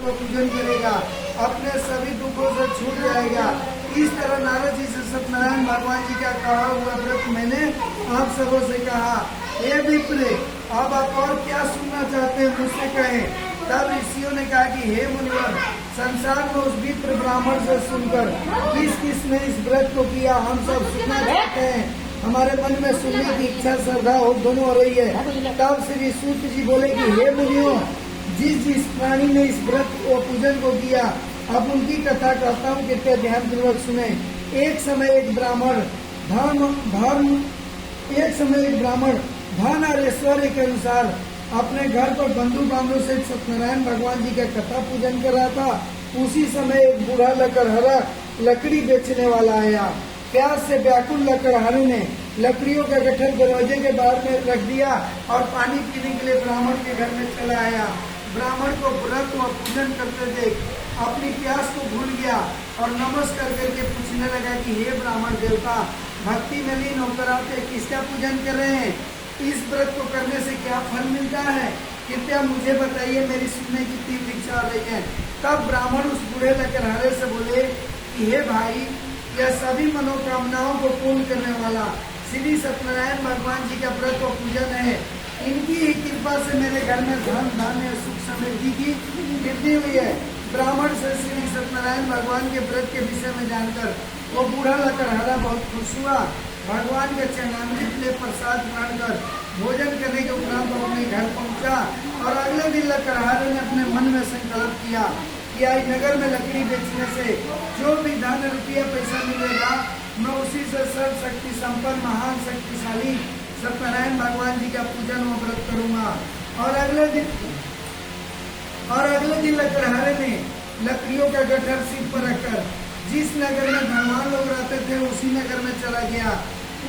को पूजन करेगा अपने सभी दुखों से छूट जाएगा। इस तरह नारद जी से सत्यनारायण भगवान जी का कहा हुआ व्रत मैंने आप सबों से कहा। हे विप्र, अब आप और क्या सुनना चाहते हैं मुझसे कहें। तब ऋषियों ने कहा कि हे मुनिवर, संसार में उस विप्र ब्राह्मण से सुनकर किस किसने इस व्रत को किया हम सब सुनना चाहते हैं। हमारे मन में सुनने की इच्छा श्रद्धा हो दोनों हो रही है। तब श्री सूत जी बोले कि हे मुनियों, जिस जिस प्राणी ने इस व्रत को पूजन को किया अब उनकी कथा कहता हूँ, कृपया ध्यान पूर्वक सुने। एक समय एक ब्राह्मण धन और ऐश्वर्य के अनुसार अपने घर पर बंधु बांधव से सत्यनारायण भगवान जी का कथा पूजन कर रहा था। उसी समय एक बूढ़ा लकड़हारा लकड़ी बेचने वाला आया। प्यास से व्याकुल लकड़हारे ने लकड़ियों का गट्ठर दरवाजे के बाहर में रख दिया और पानी पीने के लिए ब्राह्मण के घर में चला आया। ब्राह्मण को व्रत व पूजन करते देख अपनी प्यास को भूल गया और नमस्कार करके पूछने लगा कि हे ब्राह्मण देवता, भक्ति में लीन होकर आप किसका पूजन कर रहे हैं? इस व्रत को करने से क्या फल मिलता है? कृपया मुझे बताइए, मेरी सुनने की तीव्र इच्छा हो रही है। तब ब्राह्मण उस बूढ़े लकड़हारे से बोले कि हे भाई, यह सभी मनोकामनाओं को पूर्ण करने वाला श्री सत्यनारायण भगवान जी का व्रत व पूजन है। इनकी ही कृपा से मेरे घर में धन धान्य सुख समृद्धि की वृद्धि हुई है। ब्राह्मण से श्री सत्यनारायण भगवान के व्रत के विषय में जानकर वो बूढ़ा लकड़हारा बहुत खुश हुआ। भगवान के चरणामृत ले प्रसाद ग्रहण कर भोजन करने के उपरांत वो अपने घर पहुंचा और अगले दिन लकड़हारे ने अपने मन में संकल्प किया कि आज नगर में लकड़ी बेचने से जो भी धन रुपया पैसा मिलेगा मैं उसी से सर्व शक्ति संपन्न महान शक्तिशाली सत्यनारायण भगवान जी का पूजन व व्रत करूंगा। और अगले दिन लकड़हारे ने लकड़ियों का गट्ठर सिर पर रखकर जिस नगर में धनवान लोग रहते थे उसी नगर में चला गया।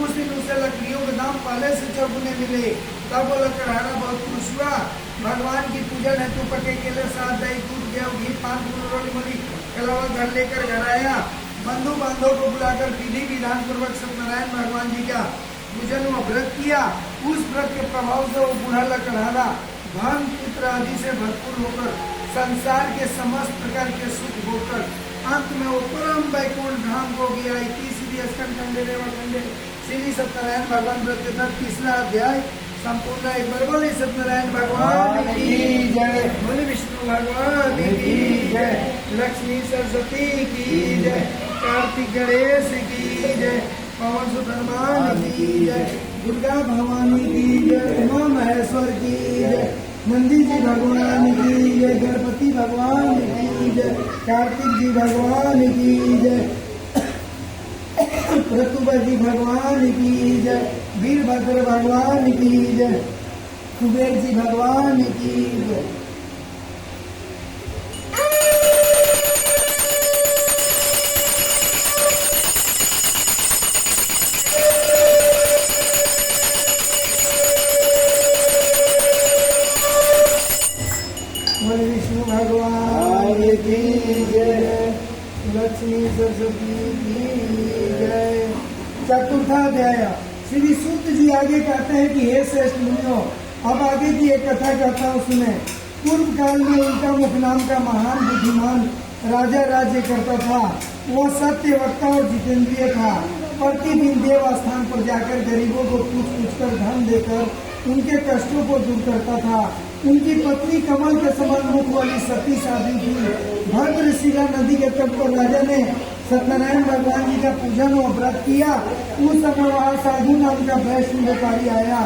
उस दिन उसे लकड़ियों के दाम पहले से चौगुने मिले। तब वो लकड़हारा बहुत खुश हुआ। भगवान की पूजन हेतु पके केले साथ दही दूध गेहूं घी पान फूल रोटी मोली कलावा घर लेकर घर आया। बंधु बांधव को बुलाकर विधि विधान पूर्वक सत्यनारायण भगवान जी का पूजन व व्रत किया। उस व्रत के प्रभाव से वो बूढ़ा लकड़हारा धन पुत्र आदि से भरपूर होकर संसार के समस्त प्रकार के सुख होकर अंत में वो परम वैकुंठ धाम को गया। तीसरी स्कंद खंडे खंडे श्री सत्यनारायण भगवान व्रत के तक तीसरा अध्याय संपूर्ण। एक बार बोले सत्यनारायण भगवान की जय, बोले विष्णु भगवान की जय, लक्ष्मी सरस्वती की जय, कार्तिक गणेश की जय, पवन सुत हनुमान की जय, दुर्गा भवानी की जय, उमा महेश्वर की जय, नंदी जी भगवान की जय, गणपति भगवान की जय, कार्तिक जी भगवान की जय, प्रतुभा जी भगवान की जय, वीरभद्र भगवान की जय, कुबेर जी भगवान की जय। विष्णु भगवान की जय, लक्ष्मी सरस्वती की जय। चतुर्थाध्याय श्री सूत जी आगे कहते हैं कि हे श्रेष्ठ मुनियों, अब आगे की एक कथा कहता हूँ सुने। पूर्व काल में उनका मुख नाम का महान बुद्धिमान राजा राज्य करता था। वह सत्य वक्ता और जितेंद्रिय था। प्रतिदिन देव स्थान पर जाकर गरीबों को पूछ कर धन देकर उनके कष्टों को दूर करता था। उनकी पत्नी कमल के समान मुख वाली सती साध्वी थी। भद्रशिला नदी के तट पर राजा ने सत्यनारायण भगवान जी का पूजन और व्रत किया। उस समय वहाँ साधु नाम का वैष्णव व्यापारी आया।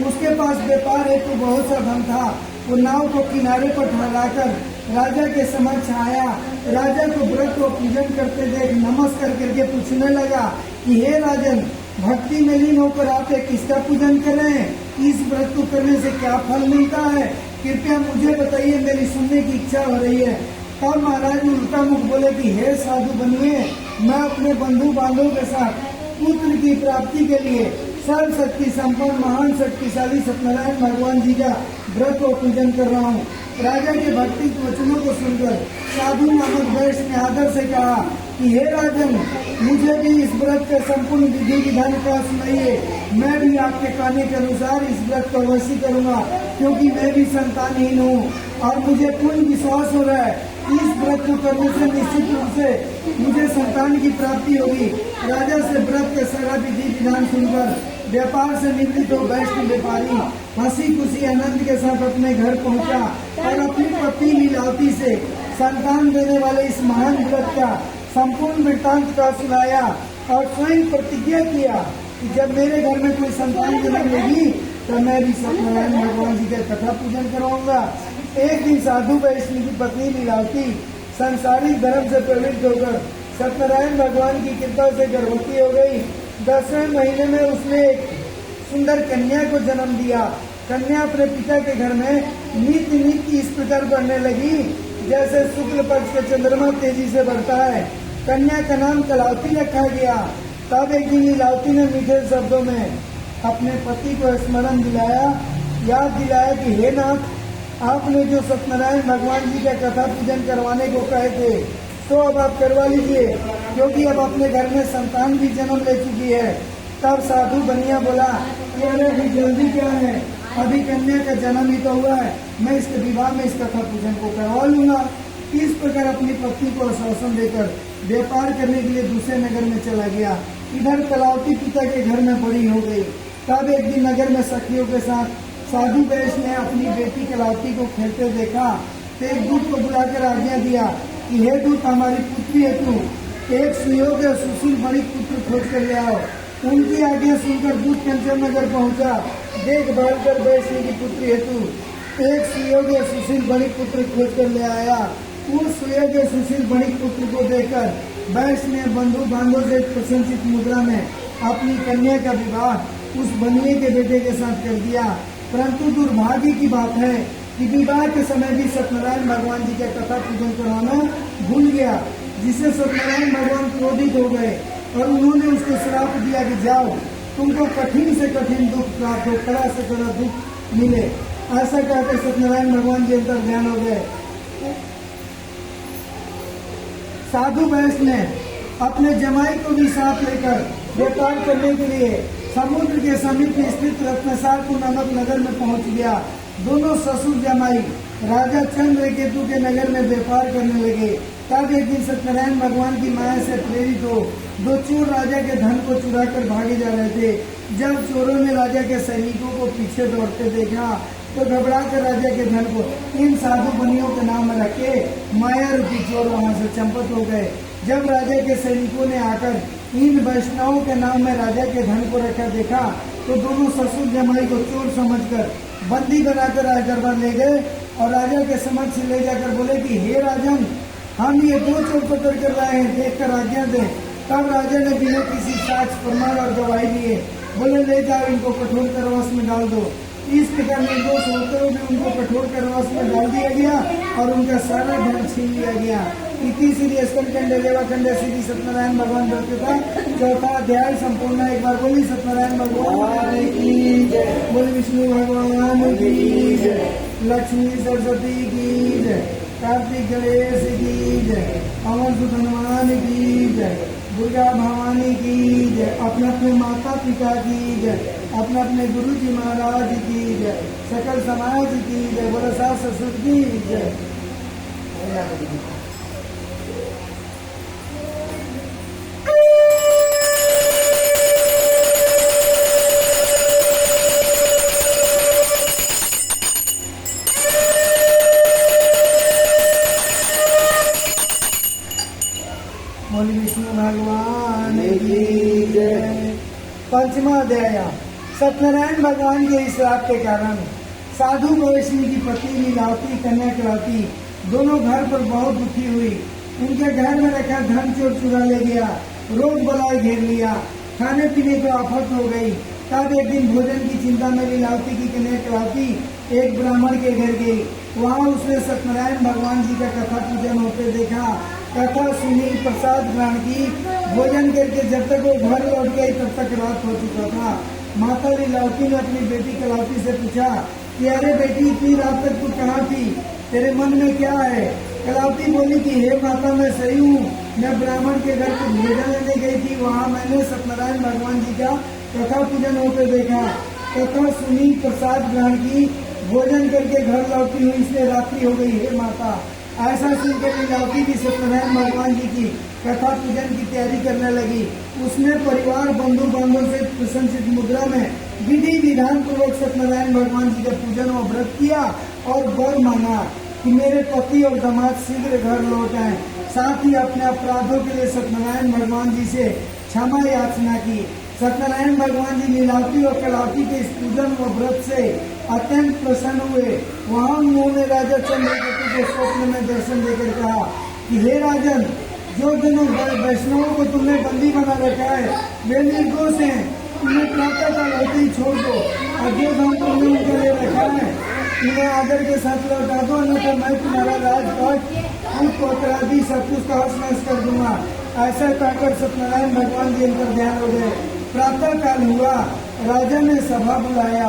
उसके पास व्यापार हेतु बहुत सा धन था। वो नाव को किनारे पर ठहराकर राजा के समक्ष आया। राजा को व्रत और पूजन करते देख नमस्कार करके पूछने लगा कि हे राजन, भक्ति में लीन होकर आप किसका पूजन कर रहे हैं? इस व्रत को करने से क्या फल मिलता है? कृपया मुझे बताइए, मेरी सुनने की इच्छा हो रही है। तब महाराज उल्टा मुख बोले कि हे साधु बनिए, मैं अपने बंधु बांधव के साथ पुत्र की प्राप्ति के लिए सर्व शक्ति संपन्न महान शक्तिशाली सत्यनारायण भगवान जी का व्रत और पूजन कर रहा हूँ। राजा के भक्ति वचनों को सुनकर साधु नामक वैश्य ने आदर से कहा कि हे राजन, मुझे भी इस व्रत के संपूर्ण विधि विधान का सुनाइए। मैं भी आपके कहने के अनुसार इस व्रत को अवश्य करूंगा, क्योंकि मैं भी संतानहीन हूँ और मुझे पूर्ण विश्वास हो रहा है इस व्रत को करने से निश्चित रूप से मुझे संतान की प्राप्ति होगी। राजा से व्रत के सारा विधि विधान सुनकर व्यापार से निवृत्त हो वैष्णव व्यापारी हंसी खुशी आनंद के साथ अपने घर पहुंचा और अपनी पत्नी लीलावती से संतान देने वाले इस महान व्रत का संपूर्ण वृत्तांत का सुनाया और स्वयं प्रतिज्ञा किया कि जब मेरे घर में कोई संतान जन्म लेगी तो मैं भी सत्यनारायण भगवान जी का कथा पूजन करवाऊंगा। एक दिन साधु वैष्णव की पत्नी लीलावती संसारिक धर्म से प्रवृत्त होकर सत्यनारायण भगवान की कृपा से गर्भवती हो गई। 10वें महीने में उसने एक सुंदर कन्या को जन्म दिया। कन्या अपने पिता के घर में नित्य इस प्रकार बढ़ने लगी जैसे शुक्ल पक्ष के चंद्रमा तेजी से बढ़ता है। कन्या का नाम कलावती रखा गया। तब एक दिन लीलावती ने मीठे शब्दों में अपने पति को स्मरण दिलाया, याद दिलाया कि हे नाथ, आपने जो सत्यनारायण भगवान जी का कथा पूजन करवाने को कहे थे तो अब आप करवा लीजिए, क्योंकि अब अपने घर में संतान भी जन्म ले चुकी है। तब साधु बनिया बोला कि अरे अभी जल्दी क्या है, अभी कन्या का जन्म ही तो हुआ है, मैं इसके विवाह में इस कथा पूजन को करवा लूंगा। इस प्रकार अपनी पत्नी को आश्वासन देकर व्यापार करने के लिए दूसरे नगर में चला गया। इधर कलावती पिता के घर में बड़ी हो गई। तब एक दिन नगर में सखियों के साथ साधु वैश ने अपनी बेटी कलावती को खेलते देखा तो एक दूत को बुलाकर आज्ञा दिया कि हे दूत, हमारी पुत्री हेतु एक सुयोग्य सुशील बड़ी पुत्र खोज कर ले आओ। उनकी आज्ञा सुनकर दूत कंचन नगर पहुंचा। देख भाल कर वैष्णव की पुत्री हेतु एक सुयोग्य सुशील बड़ी पुत्र खोज कर ले आया। उस सुयोग्य सुशील बड़ी पुत्र को देखकर वैष्णव ने बंधु बांधव से प्रशंसित मुद्रा में अपनी कन्या का विवाह उस बनिए के बेटे के साथ कर दिया। परंतु दुर्भाग्य की बात है कि विवाह के समय भी सत्यनारायण भगवान जी का कथा पूजन करवाना भूल गया, जिससे सत्यनारायण भगवान क्रोधित हो गए और उन्होंने उसको श्राप दिया कि जाओ, तुमको कठिन से कठिन दुख प्राप्त हो, कड़ा से कड़ा दुख मिले। ऐसा कहकर सत्यनारायण भगवान जी अंतर ध्यान हो गए। साधु वैश ने अपने जमाई को भी साथ लेकर व्यापार करने के लिए समुद्र के समीप स्थित रत्नसारपुर नामक नगर में पहुंच गया। दोनों ससुर जमाई राजा चंद्रकेतु के नगर में व्यापार करने लगे। तब एक दिन सत्यनारायण भगवान की माया से प्रेरित हो दो चोर राजा के धन को चुरा कर भागे जा रहे थे। जब चोरों ने राजा के सैनिकों को पीछे दौड़ते देखा तो घबरा कर राजा के धन को इन साधु बनियों के नाम में रखे माया रूपी चोर वहां से चंपत हो गए। जब राजा के सैनिकों ने आकर इन वैष्णवों के नाम में राजा के धन को रखा देखा तो दोनों ससुर जमाई को चोर समझकर बंदी बनाकर राजदरबार ले गए और राजा के समक्ष ले जाकर बोले कि हे राजन, हम ये दो चोर पकड़ कर लाए हैं, देख कर आज्ञा दे। तब राजा ने बिना किसी साक्ष्य प्रमाण और गवाही लिए बोले ले जाओ, इनको कठोर कारावास में डाल दो। इस प्रकार निर्दोष होते हुए भी उनको कठोर कारावास में डाल दिया गया और उनका सारा धन छीन लिया गया। इति श्री स्कंदखंडे देवाखंडे श्री सत्यनारायण भगवान व्रत का चौथा अध्याय संपूर्ण। एक बार बोली सत्यनारायण भगवान की जय, बोली विष्णु भगवान की जय, लक्ष्मी सरस्वती की जय, कार्तिक गणेश की जय, पवन सुत हनुमान की जय, दुर्गा भवानी की जय, अपने अपने माता पिता की जय, अपने अपने गुरु जी महाराज की जय, सकल समाज की जय, बोला सास ससुर की जय। बोली विष्णु भगवान की जय। पंचमा अध्याय। सत्यनारायण भगवान के इस श्राप के कारण साधु वैष्णव की पत्नी लीलावती कन्या कलावती दोनों घर पर बहुत दुखी हुई। उनके घर में रखा धन चोर चुरा ले गया, रोग बलाय घेर लिया, खाने पीने को आफत हो गई। तब एक दिन भोजन की चिंता में लीलावती की कन्या कलावती एक ब्राह्मण के घर गई। वहाँ उसने सत्यनारायण भगवान जी का कथा पूजन होते देखा। कथा सुनी, प्रसाद ग्रहण की, भोजन करके जब तक वो घर लौट गई तब तक रात हो चुका था। माता लीलावती ने अपनी बेटी कलावती से पूछा कि अरे बेटी, इतनी रात तक तू कहाँ थी, तेरे मन में क्या है? कलावती बोली कि हे माता, मैं सही हूँ, मैं ब्राह्मण के घर को भोजन लेने गई थी, वहाँ मैंने सत्यनारायण भगवान जी का कथा पूजन होते देखा। कथा सुनी, प्रसाद ग्रहण की, भोजन करके घर लौटी हुई, इसलिए रात्रि हो गई। हे माता, ऐसा सुनकर लीलावती भी सत्यनारायण भगवान जी की कथा पूजन की तैयारी करने लगी। उसने परिवार बंधु बांधव से प्रशंसित मुद्रा में विधि विधान पूर्वक सत्यनारायण भगवान जी का पूजन और व्रत किया और वर मांगा कि मेरे पति और दामाद शीघ्र घर लौट आए। साथ ही अपने अपराधों के लिए सत्यनारायण भगवान जी से क्षमा याचना की। सत्यनारायण भगवान जी लीलावती और कलावती के इस पूजन व व्रत से अत्यंत प्रसन्न हुए। वहाँ उन्होंने राजा चंद्रकेतु को स्वप्न में दर्शन देकर कहा कि हे राजन, जो जनों वैष्णवों को तुमने बंदी बना रखा है वे निर्दोष हैं, उन्हें प्रातः काल होते ही छोड़ दो, और जो धन तुमने उनके लिए रखा है उन्हें आदर के साथ लौटा दो, न तो मैं तुम्हारा राजपाट पुत्रादि सब कुछ का हर्ष कर दूंगा। ऐसा कहकर सत्यनारायण भगवान जी इनपर ध्यान हो गए। प्रातः काल हुआ, राजा ने सभा बुलाया,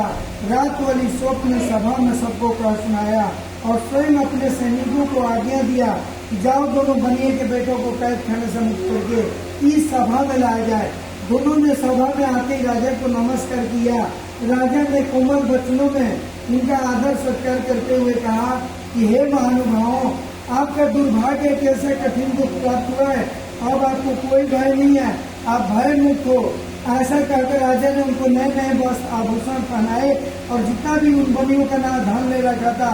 रात वाली स्वप्न सभा में सबको कह सुनाया और स्वयं अपने सैनिकों को आज्ञा दिया कि जाओ दोनों बनिए के बेटों को कैद खाने से मुक्त करके इस सभा में लाया जाए। दोनों ने सभा में आते ही राजा को नमस्कार किया। राजा ने कोमल वचनों में उनका आदर सत्कार करते हुए कहा कि हे महानुभावों, आपका दुर्भाग्य कैसे कठिन दुख प्राप्त हुआ है, अब आपको कोई भय नहीं है, आप भय मुक्त हो। ऐसा कहकर राजा ने उनको नए नए वस्त्र आभूषण पहनाए और जितना भी उन बनियों का नाम धन ले रखा था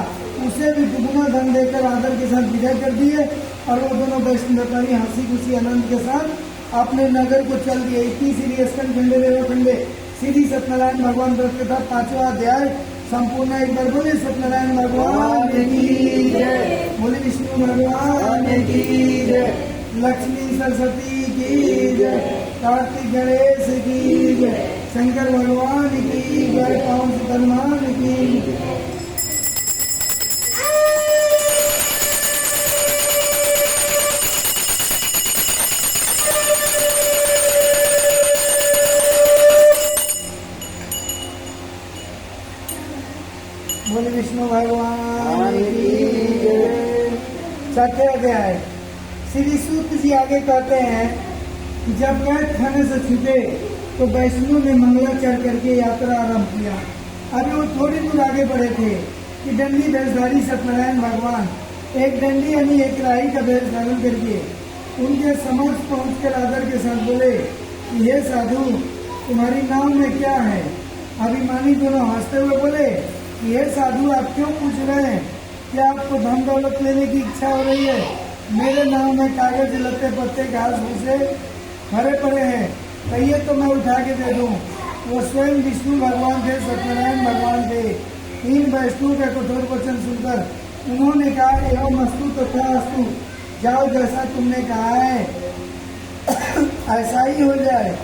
उसे भी दुगुना धन देकर आदर के साथ विदा कर दिए और वो दोनों वैष्णवी हंसी खुशी आनंद के साथ अपने नगर को चल दिए। इतनी श्री स्कंद खंडे देव खंडे श्री सत्यनारायण भगवान व्रत कथा 5वां अध्याय संपूर्ण। एक बार बोले सत्यनारायण भगवान की जय, बोले विष्णु भगवान की जय, लक्ष्मी सरस्वती की जय, कार्तिक गणेश की जय, शंकर भगवान की जय, पवन सुत हनुमान की जय। बोले विष्णु भगवान की जय। छठे अध्याय श्री सूत जी आगे कहते हैं कि जब कैद खाने से छूटे तो वैष्णव ने मंगलाचरण करके यात्रा आरंभ किया। अभी वो थोड़ी दूर आगे बढ़े थे कि दंडी वेशधारी सत्यनारायण भगवान एक दंडी यानी एक राही का वेश धारण करके उनके समक्ष पहुंचकर आदर के साथ बोले कि हे साधु, तुम्हारी नाम में क्या है? अभिमानी दोनों हंसते हुए बोले कि हे साधु, आप क्यों पूछ रहे हैं? क्या आपको धन दौलत लेने की इच्छा हो रही है? मेरे नाम में कागज लत्ते पत्ते घास भूसे भरे पड़े हैं, कहिए तो मैं उठा के दे दूं। वो स्वयं विष्णु भगवान थे, सत्यनारायण भगवान थे। इन वैष्णव का कठोर वचन सुनकर उन्होंने कहा एवं अस्तु तथा अस्तु, जाओ जैसा तुमने कहा है ऐसा ही हो जाए।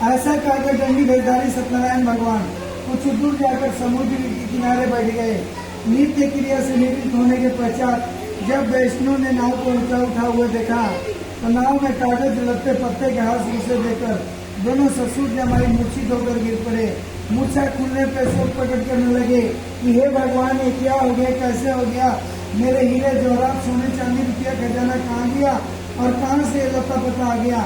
ऐसा कहकर दंडी वेशधारी सत्यनारायण भगवान कुछ दूर जाकर समुद्र के किनारे बैठ गए। नित्य क्रिया से निवृत्त होने के पश्चात जब वैष्णव ने नाव को ऊंचा उठा हुआ देखा तो नाव में कागज लत्ते पत्ते घास भूसे देकर दोनों ससुर जमाई मूर्छित होकर गिर पड़े। मूर्छा खुलने पर शोक प्रकट करने लगे कि हे भगवान, ये क्या हो गया, कैसे हो गया? मेरे हीरे जवाहरात सोने चांदी रुपया खजाना कहाँ गया और कहाँ से लता पता आ गया?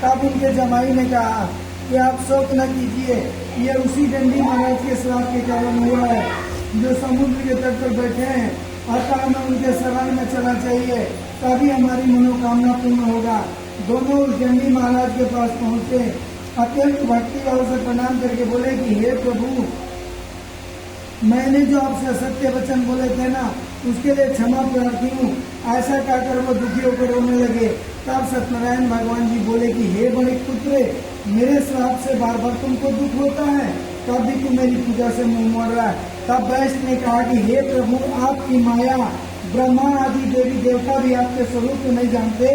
तब उनके जमाई ने कहा कि आप शोक न कीजिए, ये उसी दंडी महाराज के श्राप के कारण हुआ है जो समुद्र के तट पर बैठे हैं। अतः हमें उनके शरण में चलना चाहिए, तभी हमारी मनोकामना पूर्ण होगा। दोनों उस दंडी महाराज के पास पहुंचे, अत्यंत भक्ति भाव से प्रणाम करके बोले कि हे प्रभु, मैंने जो आपसे असत्य वचन बोले थे ना, उसके लिए क्षमा प्रार्थी हूँ। ऐसा कहकर वो दुखी होकर रोने लगे। तब सत्यनारायण भगवान जी बोले कि हे बड़े पुत्र, मेरे श्राप से बार बार तुमको दुख होता है, तब भी तू मेरी पूजा से मुंह मोड़ रहा है। तब वैश्य ने कहा कि हे प्रभु, आपकी माया ब्रह्मा आदि देवी देवता भी आपके स्वरूप को नहीं जानते,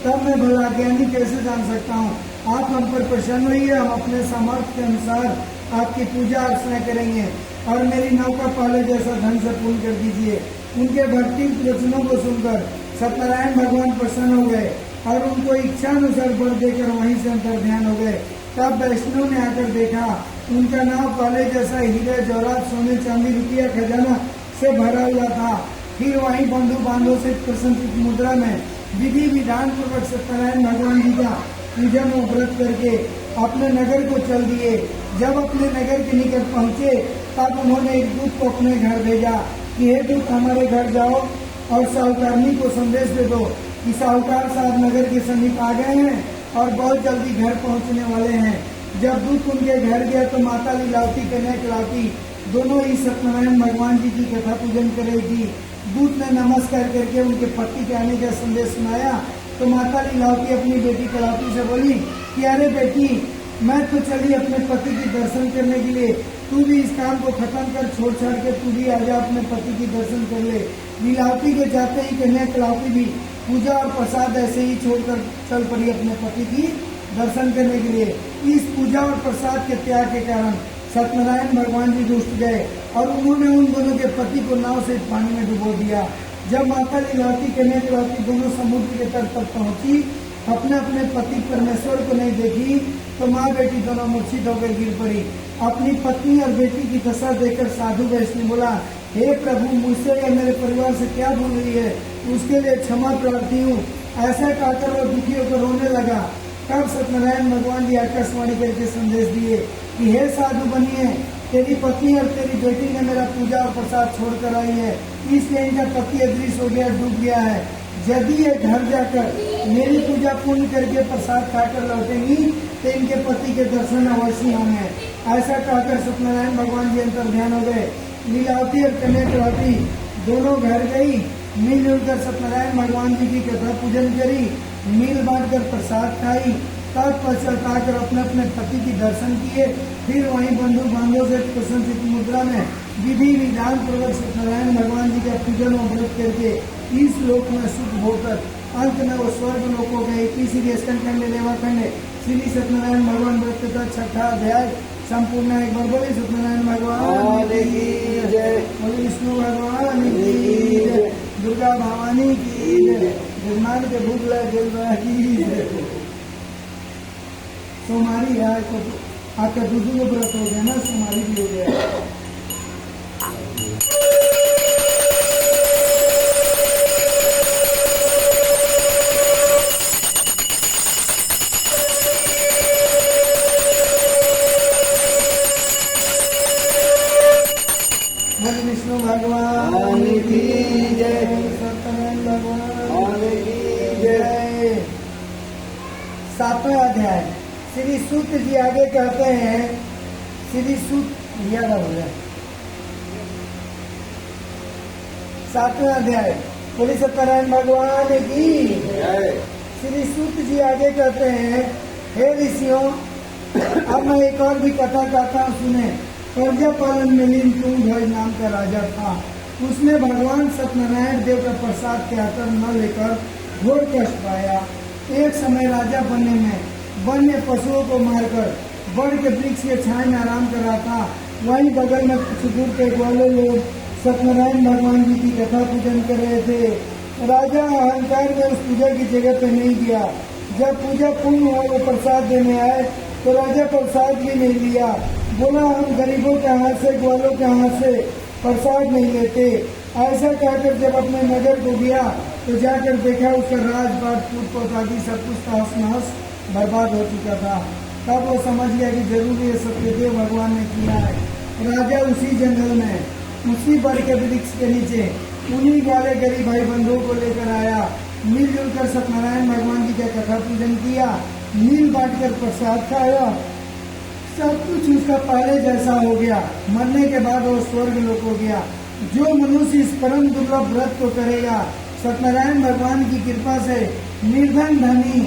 तब मैं भला ज्ञानी कैसे जान सकता हूँ? आप हम पर प्रसन्न होइए, हम अपने सामर्थ्य के अनुसार आपकी पूजा अर्चना करेंगे और मेरी नौका पहले जैसा धन से पूर्ण कर दीजिए। उनके भक्ति वचनों को सुनकर सत्यनारायण भगवान प्रसन्न हो गए और उनको इच्छा अनुसार वर देकर वहीं से अंतर ध्यान हो गए। तब वैष्णव ने आकर देखा, उनका नाम पहले जैसा हीरे जवाहरात सोने चांदी रुपया खजाना से भरा हुआ था। फिर वहीं बंधु बांधव से प्रशंसित मुद्रा में विधि विधान पूर्वक सत्यनारायण भगवान जी का पूजन और व्रत करके अपने नगर को चल दिए। जब अपने नगर के निकट पहुँचे तब उन्होंने एक दूत को अपने घर भेजा कि हे दूत, हमारे घर जाओ और साहूकारनी को संदेश दे दो कि साहूकार साहब नगर के समीप आ गए हैं और बहुत जल्दी घर पहुंचने वाले हैं। जब दूत उनके घर गया तो माता लीलावती कन्या कलावती दोनों ही सत्यनारायण भगवान जी की कथा पूजन कर रही थी। दूत ने नमस्कार करके उनके पति के आने का संदेश सुनाया तो माता लीलावती अपनी बेटी कलावती से बोली कि अरे बेटी, मैं तो चली अपने पति की दर्शन करने के लिए, तू भी इस काम को खत्म कर, छोड़ छाड़ के तू भी आजा अपने पति की दर्शन कर ले। लीलावती के जाते ही कन्या कलावती भी पूजा और प्रसाद ऐसे ही छोड़कर चल पड़ी अपने पति की दर्शन करने के लिए। इस पूजा और प्रसाद के त्याग के कारण सत्यनारायण भगवान जी रुष्ट गए और उन्होंने उन दोनों के पति को नाव से पानी में डुबो दिया। जब माता लीलावती कन्या कलावती दोनों समुद्र के तट पर पहुंची, अपने अपने पति परमेश्वर को नहीं देखी तो माँ बेटी दोनों मूर्छित होकर गिर पड़ी। अपनी पत्नी और बेटी की दशा देखकर साधु वैष्णव ने बोला, हे प्रभु, मुझसे या मेरे परिवार से क्या भूल हुई है, उसके लिए क्षमा प्रार्थी हूँ। ऐसा कहकर वो दुखी होकर रोने लगा। तब सत्यनारायण भगवान जी आकाशवाणी करके संदेश दिए कि हे साधु बनिए, तेरी पत्नी और तेरी बेटी ने मेरा पूजा और प्रसाद छोड़कर आई है, इसलिए इनका पति अदृश्य हो गया, डूब गया है। यदि ये घर जाकर मेरी पूजा पूर्ण करके प्रसाद खाकर लौटेंगी तो इनके पति के दर्शन अवश्य होंगे। ऐसा कहकर सत्यनारायण भगवान जी अंतर ध्यान हो गए। लीलावती और कन्या कलावती दोनों घर गई, मिलजुल कर सत्यनारायण भगवान जी की कथा पूजन करी, मिल बांट कर प्रसाद खाई, तत्पश्चात आकर अपने अपने पति की दर्शन किए। फिर वहीं बंधु बांधव से प्रसन्नचित्त मुद्रा में विधि विधान पूर्वक सत्यनारायण भगवान जी का पूजन और व्रत करके इस लोक में सुख होकर अंत में वो स्वर्ग लोक हो गए। इसीलिए स्कंद लेवा खंड श्री सत्यनारायण भगवान व्रत का छठा अध्याय संपूर्ण है। एक बार बोले सत्यनारायण भगवान की जय, बोले विष्णु भगवान की जय, दुर्गा भवानी की जय, निर्माण के भूख लगा की जय। सोमारी है तो आपका दूसरी व्रत हो गया ना, सोमारी भी हो गया। विष्णु भगवान की जय, सत्यनारायण भगवान की जय। सातवां अध्याय श्री सूत जी आगे कहते हैं, श्री सूत याद हो गया। सातवां अध्याय बोले सत्यनारायण भगवान की जय। श्री सूत जी आगे कहते हैं, हे ऋषियों, अब मैं एक और भी कथा कहता हूँ, सुने। प्रजा पालन में लीन तुंगध्वज नाम का राजा था। उसने भगवान सत्यनारायण देव का प्रसाद के आकर न लेकर घोर कष्ट पाया। एक समय राजा बनने में वन्य पशुओं को मारकर बड़ के वृक्ष के छाए में आराम कर रहा था। वहीं बगल में कुछ दूर के ग्वाले लोग सत्यनारायण भगवान जी की कथा पूजन कर रहे थे। राजा अहंकार में उस पूजा की जगह पर नहीं गया। जब पूजा पूर्ण हुआ, वो प्रसाद देने आए तो राजा प्रसाद भी नहीं लिया। बोला, हम गरीबों के हाथ से, ग्वालों के हाथ से प्रसाद नहीं लेते। ऐसा कहकर जब अपने नगर को गया तो जाकर देखा उसका राजपाट फूट आदि सब कुछ तहस नहस बर्बाद हो चुका था। तब वो समझ गया कि जरूर ये सत्यदेव भगवान ने किया है। राजा उसी जंगल में, उसी बड़ के वृक्ष के नीचे उन्हीं वाले गरीब भाई बंधुओं को लेकर आया। मिलजुल कर सत्यनारायण भगवान जी का कथा पूजन किया, मिल बांट कर प्रसाद खाया। सब कुछ उसका पहले जैसा हो गया। मरने के बाद वो स्वर्ग लोक हो गया। जो मनुष्य इस परम दुर्लभ व्रत को करेगा, सत्यनारायण भगवान की कृपा से निर्धन धनी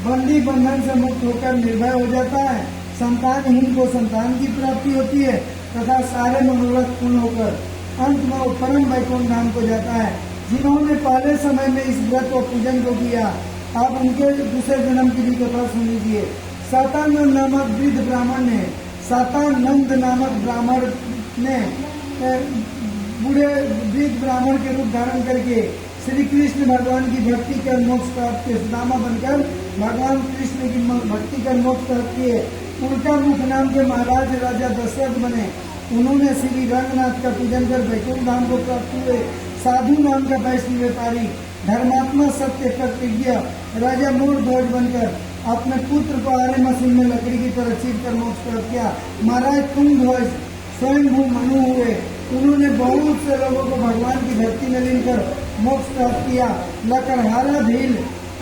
बंदी बंधन से मुक्त होकर निर्भय हो जाता है। संतानहीन को संतान की प्राप्ति होती है तथा सारे मनोरथ पूर्ण होकर अंत में वो परम वैकुंठ धाम को जाता है। जिन्होंने पहले समय में इस व्रत और पूजन को किया, आप उनके दूसरे जन्म की भी कथा सुन लीजिए। सातानंद नामक वृद्ध ब्राह्मण ने, सातानंद नामक ब्राह्मण ने बूढ़े वृद्ध ब्राह्मण के रूप धारण करके श्री कृष्ण भगवान की भक्ति कर मोक्ष प्राप्त किए। सुदामा बनकर भगवान कृष्ण की भक्ति कर मोक्ष प्राप्त किए। उनका मुख नाम के महाराज राजा दशरथ बने। उन्होंने श्री रंगनाथ का पूजन कर वैकुंठ धाम को प्राप्त हुए। साधु नाम का वैष्णव व्यापारी धर्मात्मा सत्य प्रतिज्ञा राजा मोर ध्वज बनकर अपने पुत्र को आरे मशीन में लकड़ी की तरह चीर कर मोक्ष प्राप्त किया। महाराज तुम ध्वज स्वयं भू मनु हुए, उन्होंने बहुत से लोगों को भगवान की धरती में लेकर मोक्ष प्राप्त किया। लकड़हारा भील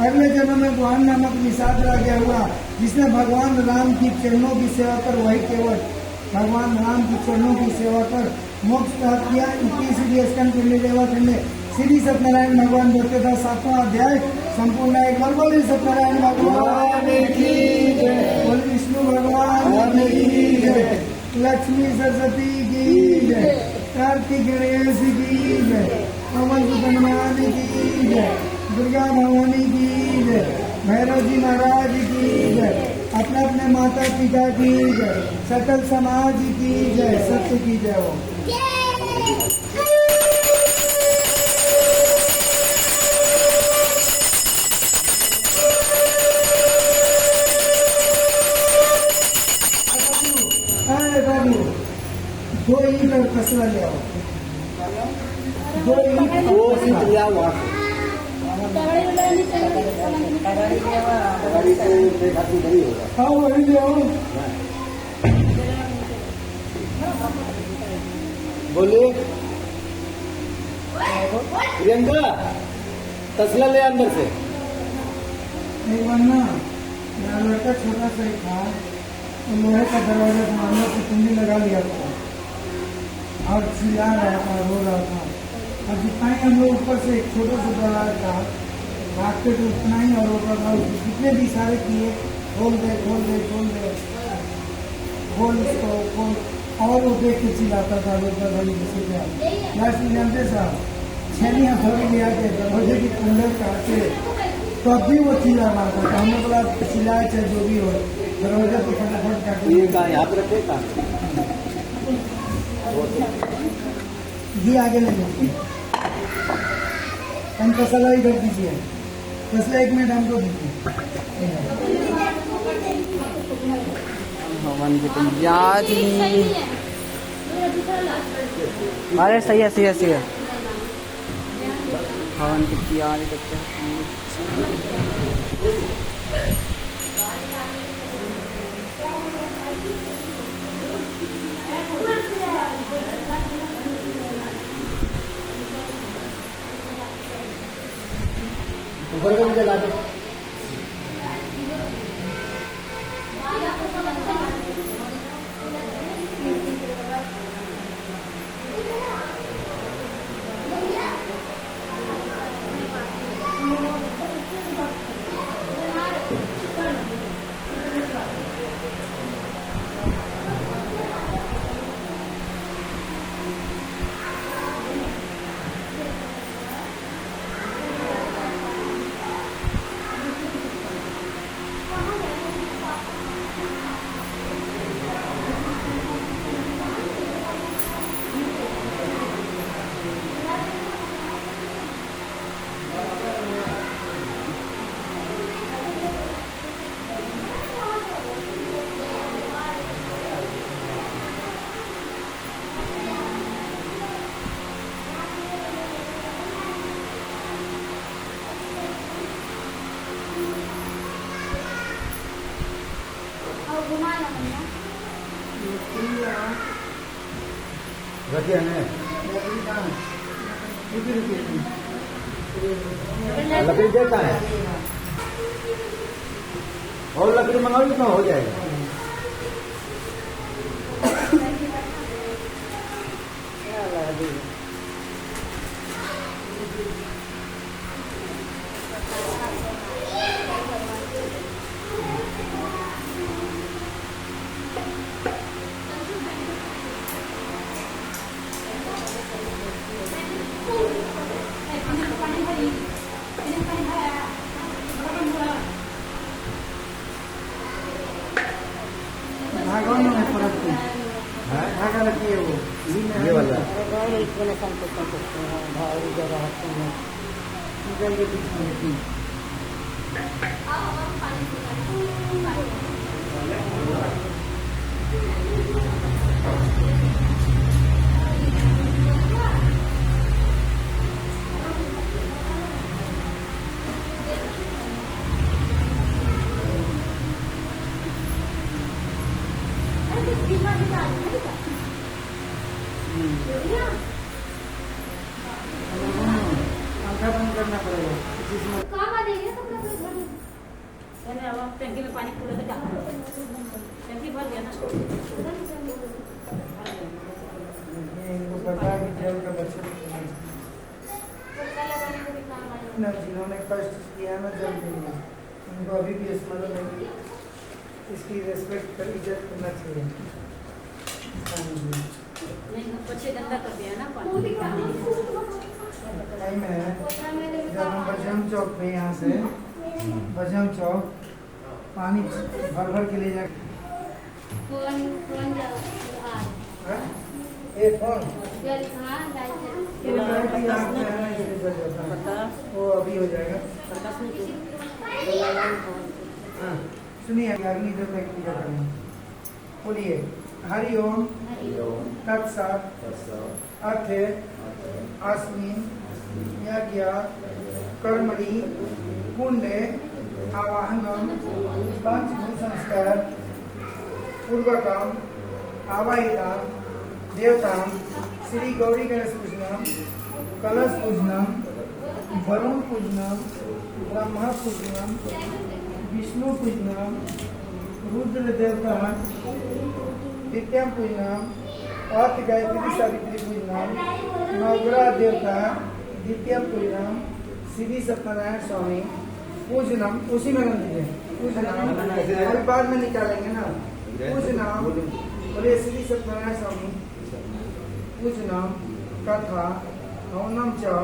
अगले जन्म में गुहान नामक निषाद राजा हुआ, जिसने भगवान राम की चरणों की सेवा कर वही केवल भगवान राम की चरणों की सेवा कर मोक्ष प्राप्त किया। 21 स्कंद खंड श्री सत्यनारायण भगवान बोलते था 7वां अध्याय संपूर्ण। एक बार बोले सत्यनारायण भगवान की जय, बोले विष्णु भगवान की जय, लक्ष्मी सरस्वती की जय, कार्तिक गणेश की जय, पवन हनुमान की जय, दुर्गा भवानी की जय, भैरव जी महाराज की जय, अपने अपने माता पिता की जय, सकल समाज की जय, सत्य की जय हो। दो ईंट और कसला ले आओ, 2 ईंट और कसला। हाँ वही ले आओ। बोलिए प्रियंका, तसला ले अंदर से। एक बार ना मेरा लड़का छोटा सा ही था, तो लोहे का दरवाजा था, अंदर से कुंडी लगा लिया था और चिल्ला रहा था, रो रहा था। और जितना ही हम लोग ऊपर से एक छोटा सा दरवाजा था भागते तो उतना ही, और ऊपर था जितने भी इशारे किए खोल दे खोल दे खोल दे खोल इसको खोल, और वो देख के चिल्लाता था, रोता था किसी का। लास्ट में जानते साहब 6 हथौड़ी लिया के दरवाजे की कुंडल काटे, तो अब भी वो चिल्ला रहा था। तो हमने बोला चिल्लाए चाहे जो भी हो, दरवाजा तो फटाफट काटे। ये कहाँ यहाँ पे रखे कहाँ? ये आगे ले लीजिए, हम कसला इधर दीजिए, कसला 1 मिनट हमको दीजिए। भगवान की याद अरे सही है भगवान की याद करते ऊपर को जला दो। रखिए लकड़ी देता है और लकड़ी मंगाओ तो हो जाएगा। धागा रखिए वो ये वाला काम आ जाएगा कपड़ा पूरे घर में। पहले अब टंकी में पानी पूरा तो डाल दो। टंकी भर गया ना। इनको पता है कि जल का बचत करना है। पोछा लगाने को भी काम आ जाएगा। ना जिन्होंने कष्ट किया ना जल के लिए उनको अभी भी स्मरण है, इसकी रेस्पेक्ट कर इज्जत करना चाहिए। हाँ जी। नहीं हम पछे गंदा कर दिया ना वो भी काम पानी। टाइम है पोछा में भी जब हम काम आ बजरंग चौक पे यहाँ से बजरंग चौक पानी भर भर के ले जा फोन जाओ आ हाँ? ये फोन जल हाँ लाइट ये लाइट ही आँख में है ना, इसलिए जल जाता है। पता वो अभी हो जाएगा। प्रकाश नहीं हाँ सुनिए अग्नि देवता की पूजा करेंगे। बोलिए हरि ओम तत्सत अर्थ अस्मिन् यज्ञ कर्मणि पुण्य आवाहनम पंचभूत संस्कार पूर्वकम आवाहिताम देवताम श्री गौरी गणेश पूजनम कलश पूजनम वरुण पूजनम ब्रह्मा पूजनम विष्णु पूजनम रुद्र देवता नित्यम पूजनम अर्थ गायत्री सावित्री पूजनम नवग्रह देवता द्वितीय पूजनम श्री सत्यनारायण स्वामी पूजनम उसी में रख दीजिए पूजनम और बाद में निकालेंगे ना पूजनम बोले श्री सत्यनारायण स्वामी पूजनम कथा हवनम च